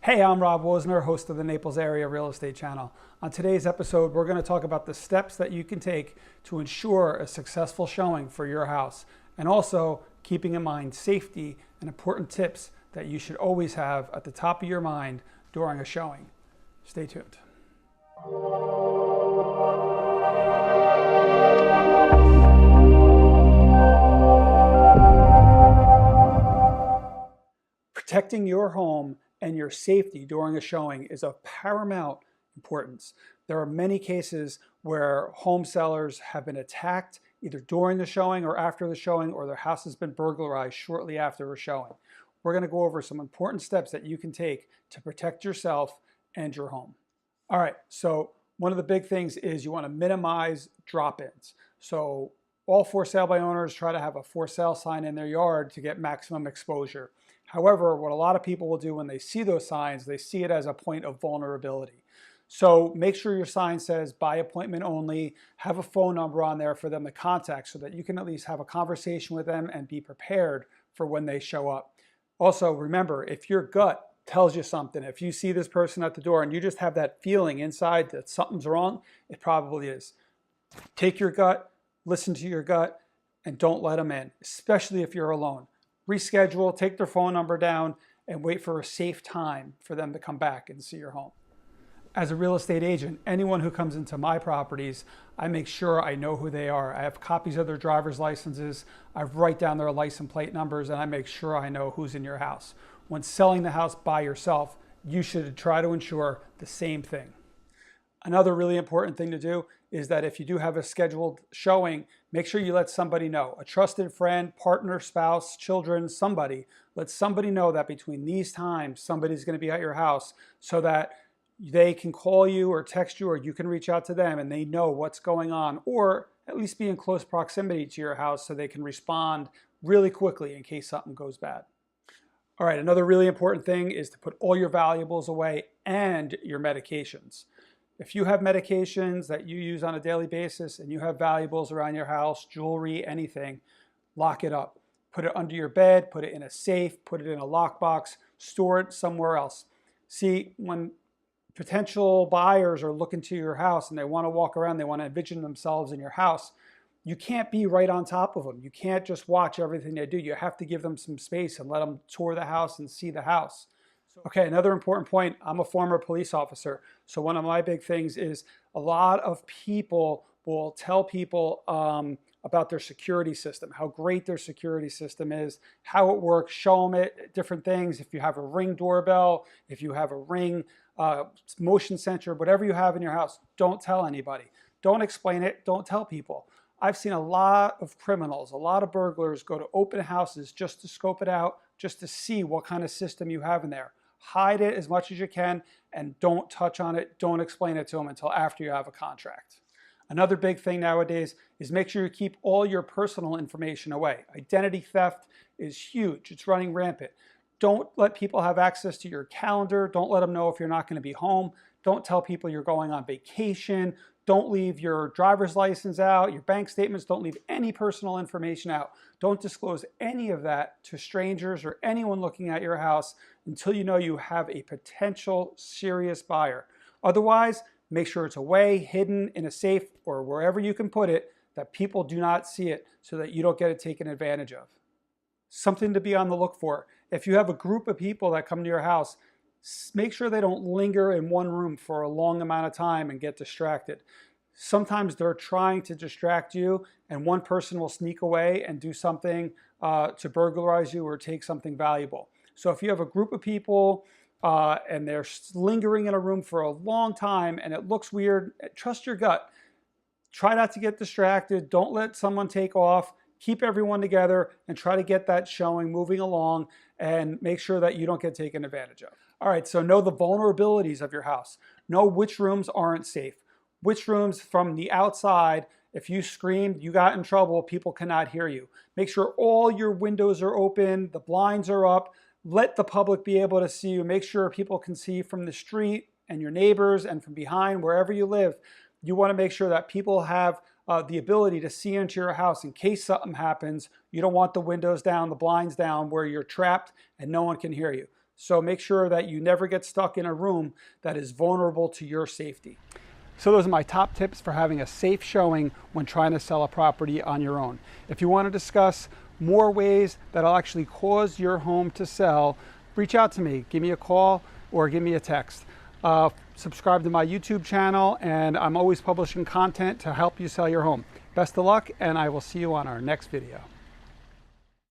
Hey, I'm Rob Wozner, host of the Naples Area Real Estate Channel. On today's episode, we're going to talk about the steps that you can take to ensure a successful showing for your house, and also keeping in mind safety and important tips that you should always have at the top of your mind during a showing. Stay tuned. Protecting your home and your safety during a showing is of paramount importance. There are many cases where home sellers have been attacked either during the showing or after the showing, or their house has been burglarized shortly after a showing. We're going to go over some important steps that you can take to protect yourself and your home. All right, so one of the big things is you want to minimize drop-ins. So all for sale by owners try to have a for sale sign in their yard to get maximum exposure. However, what a lot of people will do when they see those signs, they see it as a point of vulnerability. So make sure your sign says by appointment only, have a phone number on there for them to contact so that you can at least have a conversation with them and be prepared for when they show up. Also, remember, if your gut tells you something, if you see this person at the door and you just have that feeling inside that something's wrong, it probably is. Take your gut, listen to your gut, and don't let them in, especially if you're alone. Reschedule, take their phone number down, and wait for a safe time for them to come back and see your home. As a real estate agent, anyone who comes into my properties, I make sure I know who they are. I have copies of their driver's licenses, I write down their license plate numbers, and I make sure I know who's in your house. When selling the house by yourself, you should try to ensure the same thing. Another really important thing to do is that if you do have a scheduled showing, make sure you let somebody know. A trusted friend, partner, spouse, children, somebody. Let somebody know that between these times, somebody's going to be at your house so that they can call you or text you, or you can reach out to them and they know what's going on, or at least be in close proximity to your house so they can respond really quickly in case something goes bad. All right, another really important thing is to put all your valuables away and your medications. If you have medications that you use on a daily basis and you have valuables around your house, jewelry, anything, lock it up. Put it under your bed, put it in a safe, put it in a lockbox, store it somewhere else. See, when potential buyers are looking to your house and they want to walk around, they want to envision themselves in your house, you can't be right on top of them. You can't just watch everything they do. You have to give them some space and let them tour the house and see the house. Okay, another important point, I'm a former police officer. So one of my big things is a lot of people will tell people about their security system, how great their security system is, how it works, show them it, different things. If you have a Ring doorbell, if you have a Ring motion sensor, whatever you have in your house, don't tell anybody. Don't explain it, don't tell people. I've seen a lot of criminals, a lot of burglars go to open houses just to scope it out, just to see what kind of system you have in there. Hide it as much as you can and don't touch on it. Don't explain it to them until after you have a contract. Another big thing nowadays is make sure you keep all your personal information away. Identity theft is huge. It's running rampant. Don't let people have access to your calendar. Don't let them know if you're not going to be home. Don't tell people you're going on vacation. Don't leave your driver's license out, your bank statements. Don't leave any personal information out. Don't disclose any of that to strangers or anyone looking at your house until you know you have a potential serious buyer. Otherwise, make sure it's away, hidden in a safe or wherever you can put it, that people do not see it so that you don't get it taken advantage of. Something to be on the look for. If you have a group of people that come to your house, make sure they don't linger in one room for a long amount of time and get distracted. Sometimes they're trying to distract you and one person will sneak away and do something to burglarize you or take something valuable. So if you have a group of people and they're lingering in a room for a long time and it looks weird, trust your gut. Try not to get distracted. Don't let someone take off. Keep everyone together and try to get that showing moving along and make sure that you don't get taken advantage of. All right, so know the vulnerabilities of your house. Know which rooms aren't safe. Which rooms from the outside, if you screamed, you got in trouble, people cannot hear you. Make sure all your windows are open, the blinds are up. Let the public be able to see you. Make sure people can see you from the street and your neighbors and from behind, wherever you live. You want to make sure that people have the ability to see into your house in case something happens. You don't want the windows down, the blinds down, where you're trapped and no one can hear you. So make sure that you never get stuck in a room that is vulnerable to your safety. So those are my top tips for having a safe showing when trying to sell a property on your own. If you want to discuss more ways that'll actually cause your home to sell, reach out to me, give me a call or give me a text. Subscribe to my YouTube channel, and I'm always publishing content to help you sell your home. Best of luck, and I will see you on our next video.